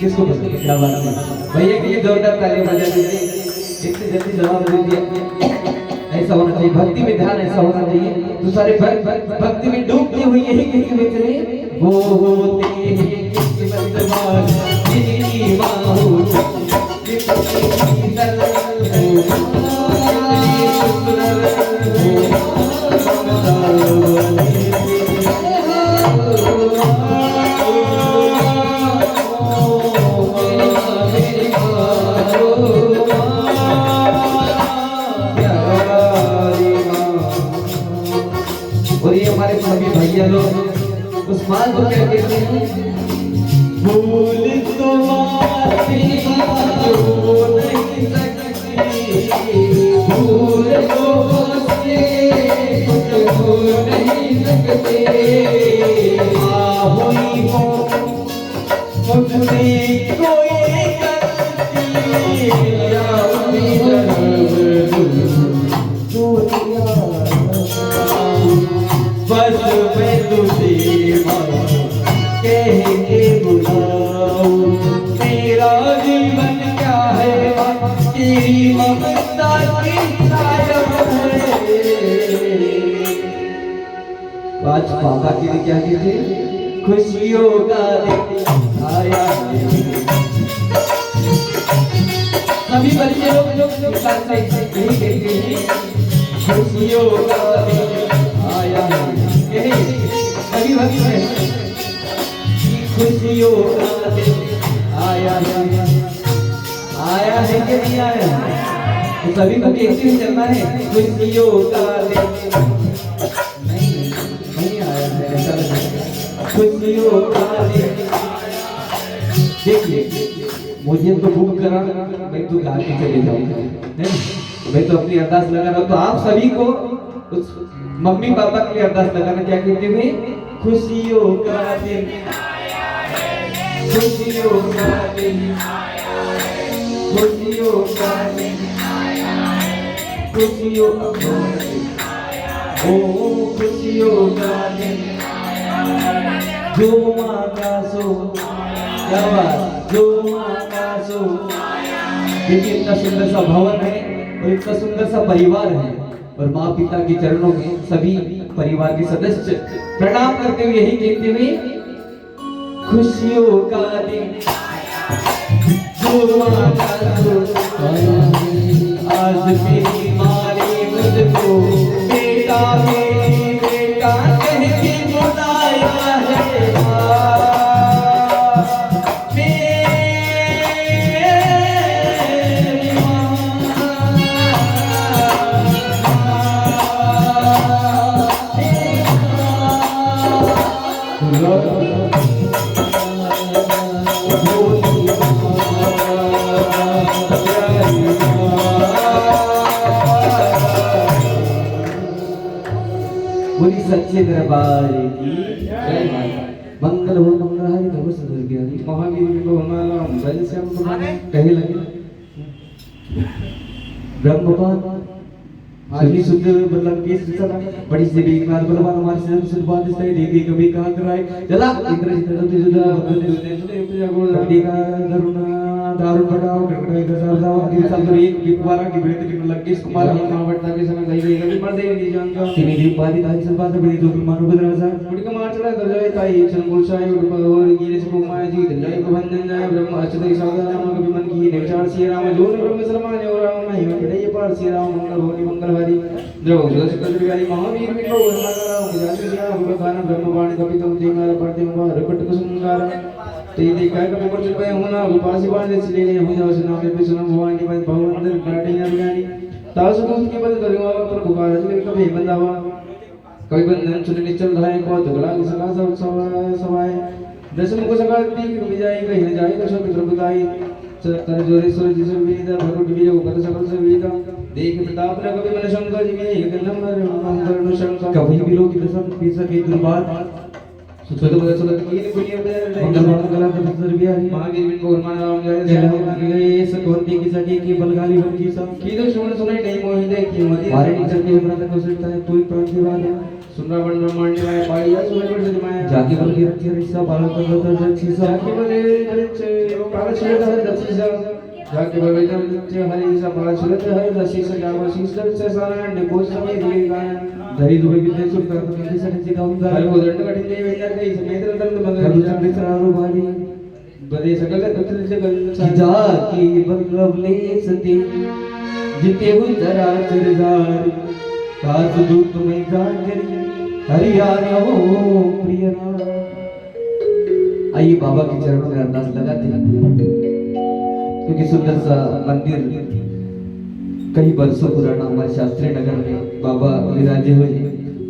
किसको क्या बात है भैया के लिए जोरदार ताली बजा दीजिए। इतनी जल्दी जवाब दे दिया। ऐसा होना चाहिए, भक्ति में ध्यान ऐसा होना चाहिए। तो सारे भक्ति में डूबते हुए यही कहेंगे बेचारे वो होते हैं किस्मत वाले जिनकी माँ होती भैया लोग उस माल को क्या कहते हैं? भूल तुम्हारी जो नहीं सकती, भूल तो से कुछ हो नहीं सकते। हुई हो मुझसे कोई गलती या बस मैं तुझे कह के बुलाऊं, तेरा जीवन क्या है तेरी ममता की छाया है। आज पापा के लिए क्या कहते? खुशियों का दिन आया है। सभी बच्चे लोग साथ में यही कहते हैं खुशियों का दिन आया है। यही सभी भक्त हैं खुशियों का दिन आया है। आया है कि नहीं आया? तो सभी को कहते हुए चलना है खुशियों का दिन नहीं आया है। ऐसा लगता है खुशियों का दिन। देखिए मुझे तो बुक करा, मैं तो गा के चले जाऊंगा, मैं तो अपनी अरदास लगा रहा हूं। तो आप सभी को उस मम्मी पापा के लिए अरदास लगाना क्या कहते हुए खुशियों का दिन, खुशियों का दिन, खुशियों का दिन, खुशियों का दिन, ओ खुशियों का दिन। जो माँ का सो क्या बात, जो माँ का सो। देखिए इतना सुंदर सा भवन है और इतना सुंदर सा परिवार है और माँ पिता के चरणों में सभी परिवार के सदस्य प्रणाम करते हुए यही कहते हुए खुशियों का दिन जुमा का आज मेरी माँ ने मुझको बेटा मेरी बेटा कह के बुलाया है। बोली सच्चे दरबार की जय माता। मंगल हो मंगलहारी नमो सदगुरु महावीर को हमारा बल से हम कहे लगे ब्रह्मपाद आदि शुद्ध मतलब के सदा बड़ी से बेकार बलवान हमारे से शुद्ध बात इस तरह देखी कभी कहां कराए चला इंद्र जितना तो जुदा बदले पूजा को लकड़ी का दारू बढ़ाओ गड़गड़ाई का सारा दिन साल तो एक बिकवारा की बेटे की लग इस कुमार की मां बटता के समय गई गई कभी मर दे नहीं जानता तिनी दी पादी ताई से बात बड़ी जो मानो बदरा सा उड़ी का मार चला कर जाए ताई चंगुल साई और गिरे से माया जी दंडाई को बंधन जाए ब्रह्म अच्युत सावधान नाम कभी मन की निचार श्री राम जो ब्रह्म शर्मा ने और राम नहीं बड़े ये पार श्री राम मंगल होनी मंगल द्रव सुदर्शकद्रियारी महावीर विष्णु वर्णकारा उजातिया भगवान ब्रह्मवाणी कपि तुम देमार पढ़ते हुआ रकट कुसुमगार तेरे काय कपि पर चुपे होना उपासी बांधे चले ने हो जाओ सुना पे सुना भवानी बन भवंदर गाटी नरगानी तासु दूत के बद दरिवा पर पुकार जले कपि बंदावा कवि बंधन चुन निचल धाय को दुगला सका सब सवाय दशम को सका दी विजय कहीं जाए दशम प्रभुताई तर जोरे सुर जिस वेद भगवत विजय को कर सकल से वेद देख प्रताप न कभी मन शंकर जी में एक नंबर मंगल शंकर कभी भी लोग दशम पीसा के दरबार सुचो तो सुलत की दुनिया में मंगल मंगल का दसर भी है महावीर बिन को मान राम जय ये सकोंती की सखी की बलगाली बन की सब की तो सुन सुनाई नहीं मोहिते की मती मारे नीचे के व्रत को सुनता है तू प्राण की बात सुनरा बन ब्रह्मांड में पाया सुबह पर से माया जाके बल की रखी रिश्ता पालन कर दो जक्षी सा जाके बले जक्षे काल छिड़ता है जक्षी सा जाके बले जक्षे हरि सा पाल छिड़ता है जक्षी सा जावा शीशल से सारा ने बोझ समय दिए गाय धरी दुबे की देश कर तो किसी से नहीं गाऊंगा हरि वो दंड कठिन नहीं वेंदर कई समेत दंड मंगल चंद्र सरारो बारी बदे सकल कतल जगल जाके बल्लभले सती जिते हुई जरा चरजार काज दूत में जागरी हरियाणा हो प्रिय आइए बाबा के चरणों में अरदास लगाते हैं क्योंकि सुंदर सा मंदिर कई वर्षों पुराना हमारे शास्त्री नगर में बाबा विराजे हुए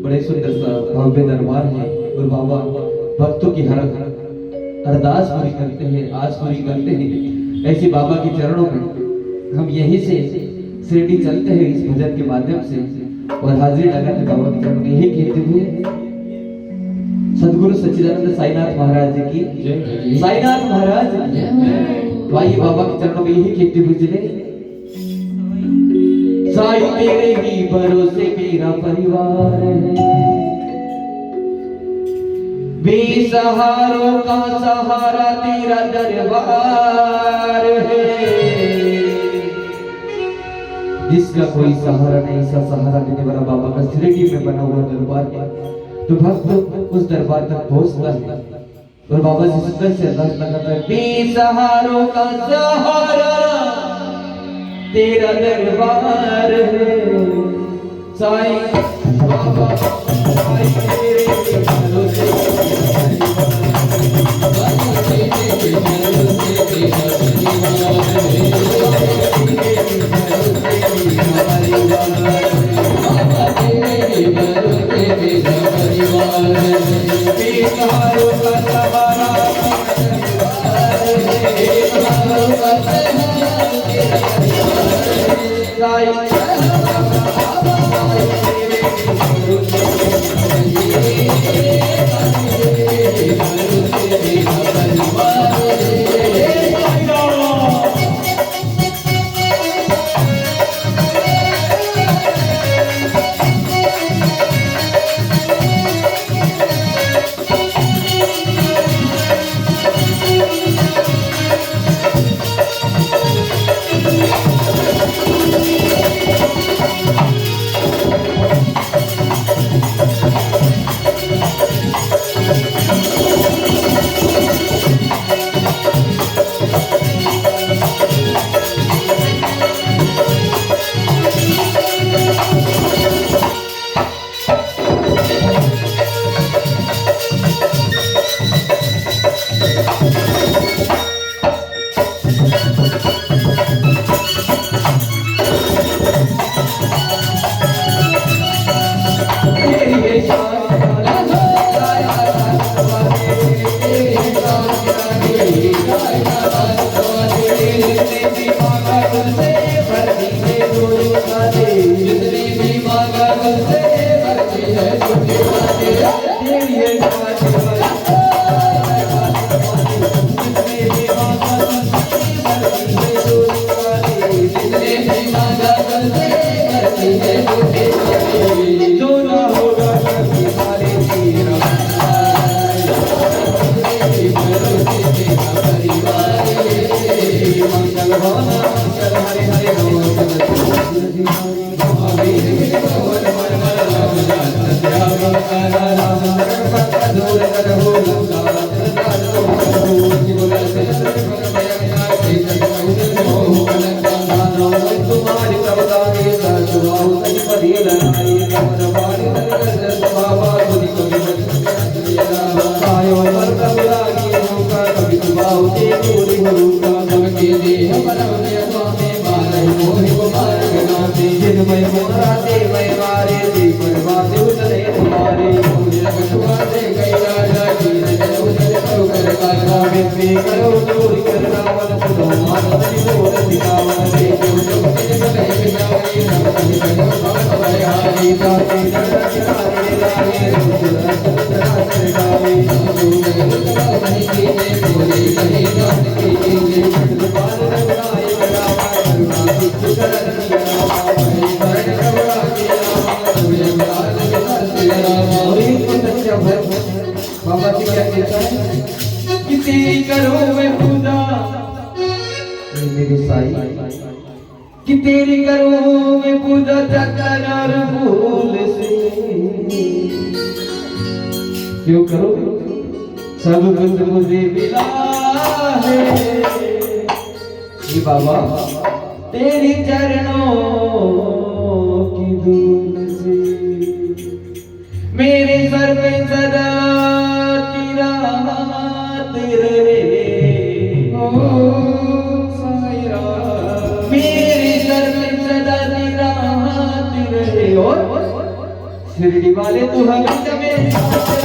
बड़े सुंदर सा भव्य दरबार है और बाबा भक्तों की हर अरदास पूरी करते हैं आस पूरी करते हैं। ऐसे बाबा के चरणों में हम यहीं से शिरडी चलते हैं इस भजन के माध्यम से और हाजिरी लगाते बाबा के चरणों में यही कहते हुए सद्गुरु सच्चिदानंद साईनाथ महाराज जी की जय। साईनाथ महाराज तो आइए बाबा के चरणों में यही कहते हुए चले साई तेरे ही भरोसे मेरा परिवार है बेसहारों का सहारा तेरा दरबार है जिसका कोई सहारा नहीं सा सहारा देने वाला बाबा का शिरडी में बना हुआ दरबार है। तो भक्त उस दरबार तक पहुंचता है और बाबा से सुंदर से अरदास लगाता है बेसहारों का सहारा तेरा दरबार है साईं बाबा साईं तेरे भरोसे बाबा जी क्या कहता है कि तेरी करो मैं खुदा मेरी साई कि तेरी करूं मैं पूजा चक्कर और फूल से क्यों करो सब कुछ मुझे मिला है बाबा तेरी चरणों की धूल से मेरे सर पे सदा तेरा तेरे ओ साईरा मेरे सर पे सदा तेरा तेरे और शिरडी वाले तू हमेशा मेरे साथ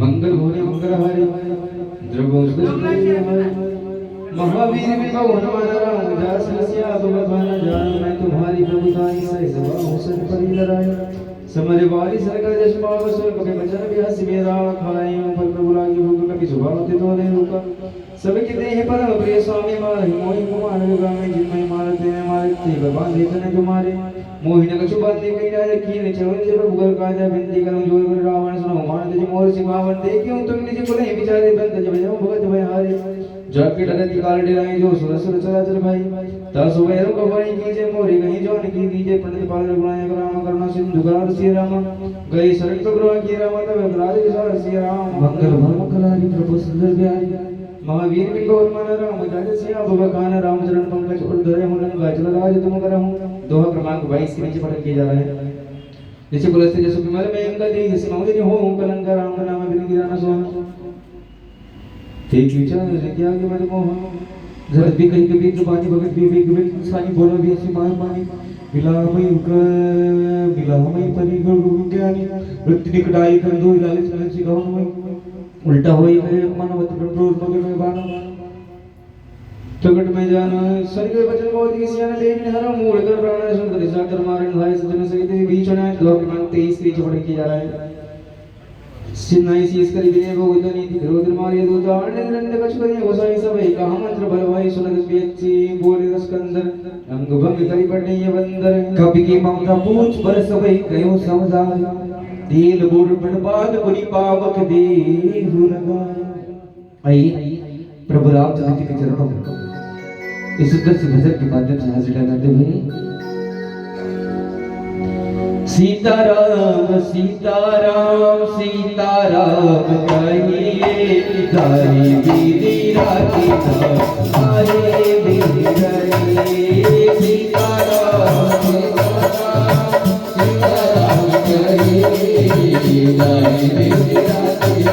मंगल भोरे मंगल हरे द्रवो महावीर विभव हनुमान राम जास सिया भगवान जान मैं तुम्हारी प्रभुताई सही सभा हुसन परी लड़ाई समरे वारी सरकर जस पाव सुर कभी बचन बिहास मेरा खाई पर प्रभु लागी भूख कभी सुबह होते तो ने रुका सबके देह परम प्रिय स्वामी मारे मोहि कुमार गामे जिनमें मारते हैं मारते भगवान देखने तुम्हारे मोहिनी कछु बात नहीं कही राजा की ने चलो जब भूगल काजा बिनती करूं जोर कर रावण सुनो मान दे मोर सिंहावन देखियो तुम निज कुले विचारे बंद जब जाओ भगत भय हारे जाके लगती काल डेराई जो सुर सुर चराचर भाई दस वैरो कवाई कीजे मोरी कहीं जान की दीजे पंडित पाल गुणाय राम करुणा सिंधु करार श्री राम गई शरण प्रभु की राम तब राज विचार श्री राम मंगल भरम कलारी प्रभु सुंदर बिहारी महावीर विगोर मन राम जाज सिया भगवान रामचरण पंकज उद्धरे मुलन गाजल राज तुम करहूं दोहा क्रमांक 22 के नीचे पठन किया जा रहा है नीचे बोलते जैसे विमल में अंग दी जैसे मौज हो कलंक राम का नाम बिन गिराना सोना ठीक विचार से क्या के मत मोह जरत भी कहीं कभी जुबानी भगत भी कभी सानी बोलो भी ऐसी मान मानी बिलामय परी गुरु ज्ञानी वृत्ति निकटाई कर दो लालित लालित सिखाओ में उल्टा होई मानवत कंट्रोल मगे में बाना प्रकट में जाना शरीर में वचन बहुत ही सियाना लेकिन हर मूल कर प्राण सुन कर सागर मारन भाई सजन सहित बीच में दो क्रमांक 23 के चौड़ किया जा रहा है सिन्नाई सी इसकरी विनय को उदनी विरोध मारिय दो जान नंद कछ करिय गोसाई सभई का मंत्र बलवाई सुनत बेची बोले रसकंदर अंग भंग करी पड़ने ये बंदर कभी की ममता पूछ बरस भई कयो समझाय दिल बुर बर्बाद बुरी पावक देहु लगाय आइए प्रभु रामचंद्र जी के चरणों में इस सुंदर से भजन के माध्यम से हाजिर लगाते हुए सीताराम सीताराम सीताराम कहिए तारी बीरी राती तारे बीरी कहिए सीताराम सीताराम कहिए तारी बीरी राती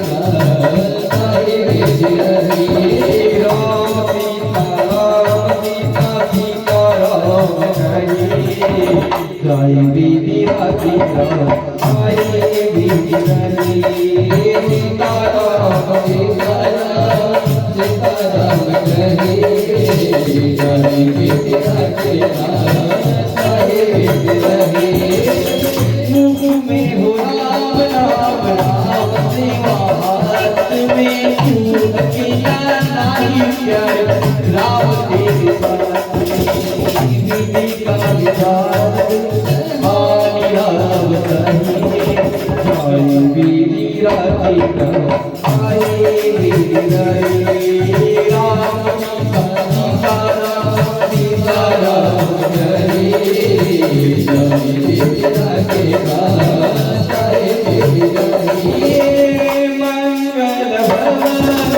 तारे बीरी कहिए राम सीताराम कहिए गाय बीबी राती आए बीबी राती सीताराम सीताराम सीताराम कहे गाय बीबी राती आए बीबी राती मुँह में हो राम राम राम सेवा हाथ में फूल किया नाई प्यार राम तेरे साथ बीबी का विचार बीरी राती आए बीरी राती राम सीताराम सीताराम कहे बीरी राती आए बीरी राती मंगल भवन मंगल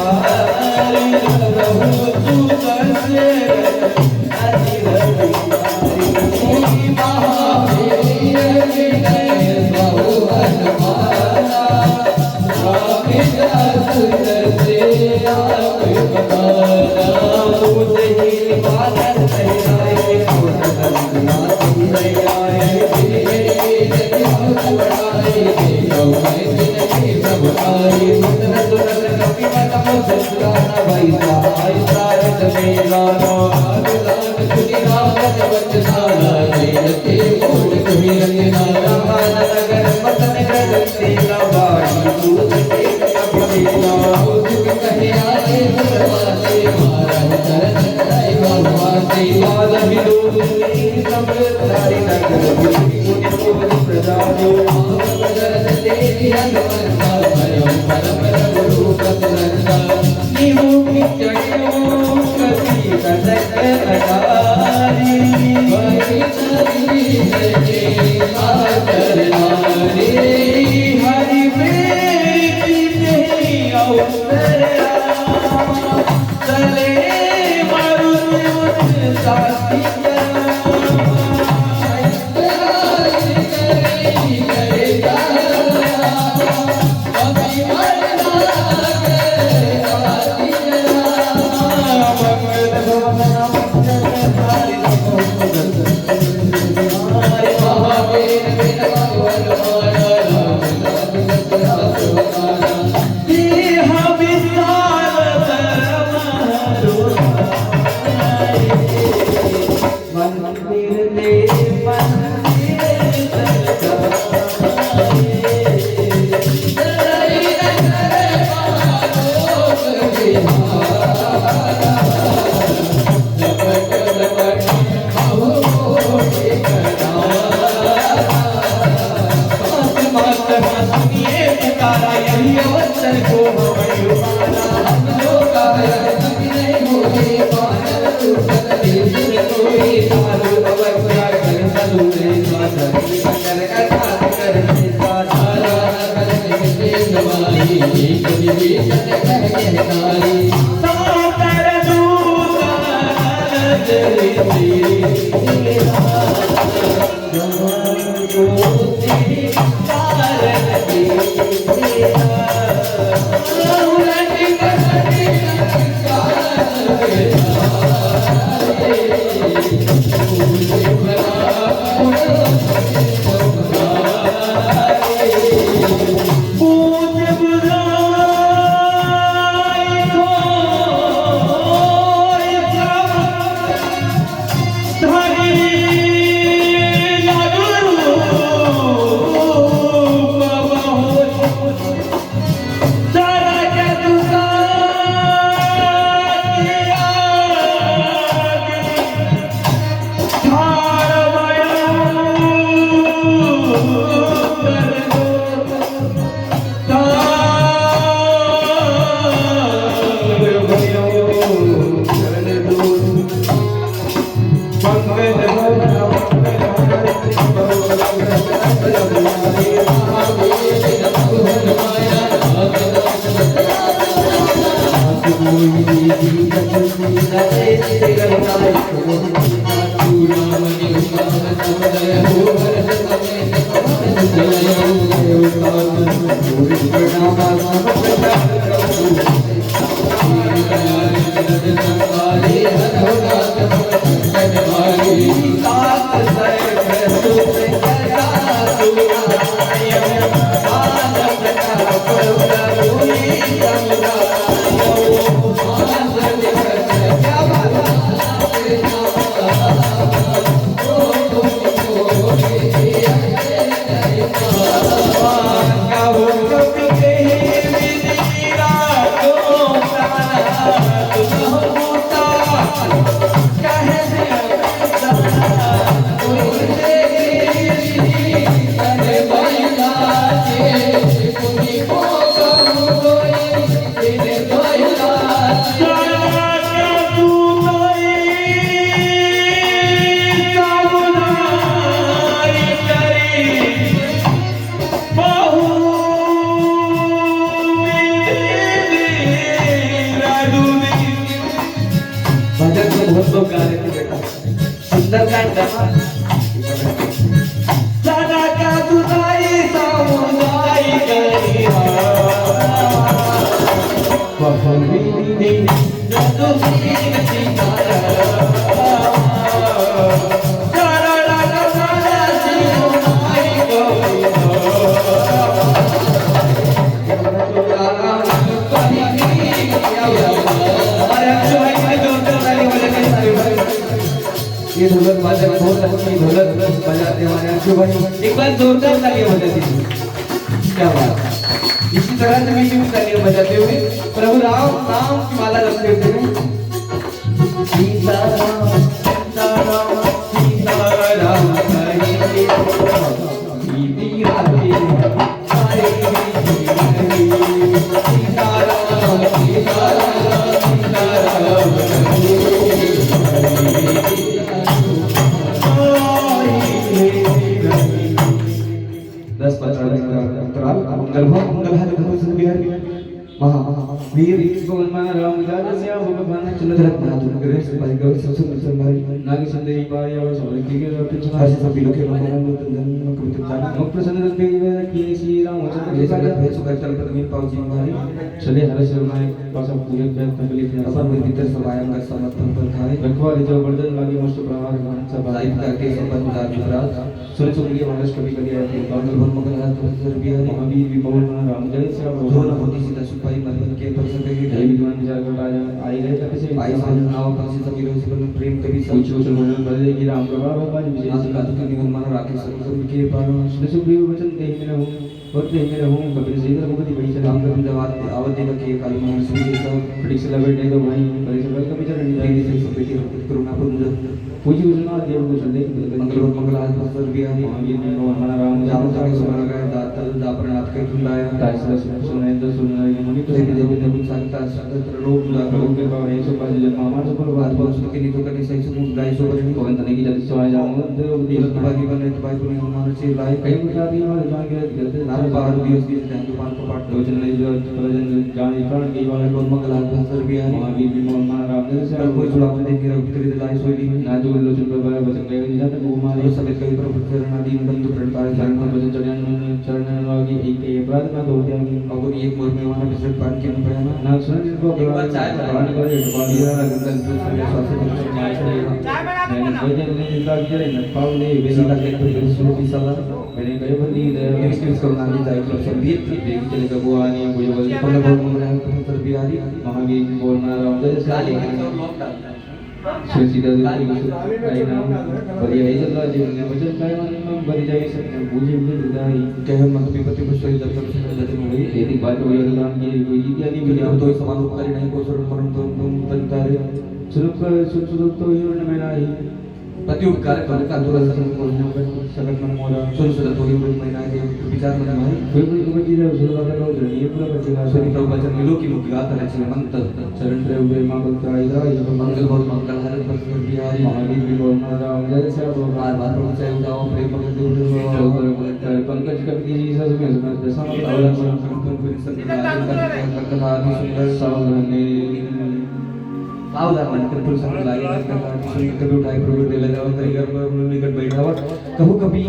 वारी प्रभु सुदर्शन सुनिए पुकारा यही अवसर को हमें उतारा हम लोग का नहीं होते मानव रूप देश कोई साधु अवसर कर सदुरे साधु कर अर्थात करने साधारा करने से नवाई एक निवेश कहनाई सातर दूता तेरे ये ढोलक वादक बहुत अच्छी ढोलक बजाते हमारे अंशु भाई, एक बार जोरदार तालियां बजा दीजिए। क्या बात, इसी तरह से भी तालियां बजाते हुए प्रभु राम नाम की माला जपते हुए सीता राम सीता राम सीता राम हरे दीदी राधे हरे सीता राम सीता राम सीता राम महावीर राम नागेश्वरी बाई और सभी लोग श्री चले हर समर्थन पर खाए रखवाली जो वर्धन लागे मस्त प्रहार करके सुन सुनिए महाराज कभी कभी आते मंगल भन मंगल हाथ बिहारी महावीर भी पवन राम जय श्री राम जो न होती सीता सुपाई मन के प्रसन्न के जय विद्वान विचार कर राजा आई गए तब से आई सान नाव पासी सभी लोग से प्रेम कभी सोच सोच मन बदले की राम प्रभा बाबा जी विशेष का तो निवन मान राखे सब के पार सुप्रिय वचन दे में रहूं और दे में रहूं कबीर जी भगवती बड़ी से राम कभी दवात आवत दे के काली मन सुनी सब खड़ी से लबेटे तो भाई बड़ी से कभी चरण दे से सब बेटी करुणा पर मुझे पूजी उजना देव को चले मंगल मंगल आज पर बिहारी महावीर ने राम जाम जाके सुना गए दाता आपण हात काही तुलाया तासला सुनायचं सुनायचं मुनी तो देवी देवी देवी सांगता सत्र रोग लोग के बारे में सब बात जब मामा सब बात बात बात के लिए तो कहीं सही से गाय सो बनी तो अंत नहीं की जल्दी सवाल जाऊंगा तो दिल बागी बने तो भाई पुणे हमारे से लाए कई बता दी और जान के कहते नाम बाहर दिवस की ध्यान के पान को पाठ दो चल नहीं जो प्रजन जान इतना की वाले और मंगल आधार भी है महावीर भी मोहम्मद रामदेव से पर कोई चुनाव में देखिए उत्तरी दिलाई सोई ना जो लोग चल पर वचन ले गए जाते को हमारे सभी कई प्रभु चरण आदि बंधु प्रणतार चरण पर वचन चरण वाली एक अपराध ना दो त्यागी और एक मोर में वहां विसर्जन पान के नुपया ना सुन को एक बार चाय पानी करे बालिया गंगल जो से स्वास्थ्य पक्ष चाय से मैंने वजन ने जिंदा किया न पाव ने बेसी बेला का के तो भी सला मैंने कई बंदी ये स्किल्स को नाली जाए तो सब भी देवी चले का बुआनी कोई बोल पहले बोल मंगल प्रोफेसर बिहारी महावीर बोल ना रामदेव से गाली के और लॉक डालता है सुशीला देवी आई नाम बढ़िया है चल रहा जीवन में वचन काय माने में बड़ी जाए सब बूझे भी विदाई कह मत विपत्ति को सोई जब तक से जति में हुई यदि बात हो यदि राम की कोई इत्यादि कि अब तो समान उपकारी नहीं को स्वरूप परम तो तंतारे सुरुप तो ही में नहीं पति उपकार कर का दुरासन को सगत मन मोरा सुन सुन तो ही महीना के विचार में भाई कोई कोई चीज है सुन लगा तो ये पूरा बचेगा सभी प्रभु वचन मिलो की मुक्ति गाता रहे मंत्र चरण पे हुए मां को त्राईदा ये मंगल बहुत मंगल हर पर बिहारी महावीर भी बोलना राम जय से आप बार बार प्रभु से उठाओ प्रेम भगत देव पंकज कवि जी सब में दशा तावला कथा सुंदर सावधानी सावधान मन कर पुरुष संग लागे कथा सुन कभी उठाई प्रभु दे लगा करी घर में निकट बैठा कभी कभी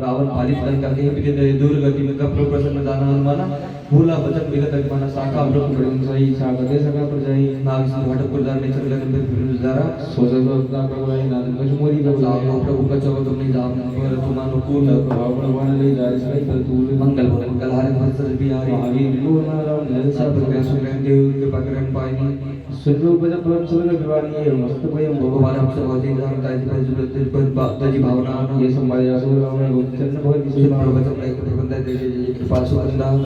रावण पालित कर करके भी दूर गति में कब प्रभु प्रसन्न जाना हनुमाना भूला बचन विगत अभिमाना साका प्रभु प्रभु सही साका दे सका प्रजाई नाग से घाट पुरदार ने चल गए फिर जरा सोचा तो अपना प्रभु नाथ कश्मीरी का जाओ प्रभु का चलो तुम नहीं जाओ पर तुम अनुकूल प्रभाव प्रभाव ले जा इसलिए कर तू मंगल मंगल हरे हंसर बिहारी महावीर बोलना राम जय से सब के सुन देव के पकड़न पाई सुनो बजन परम सुन विवानी है मस्त भयम भगवान हमसे होती जानता है जिस पर बाजी भावना ये संभाल असुर रावण गोचर बहुत किसी प्रभु बचन का प्रबंध दे कृपा सुगंधा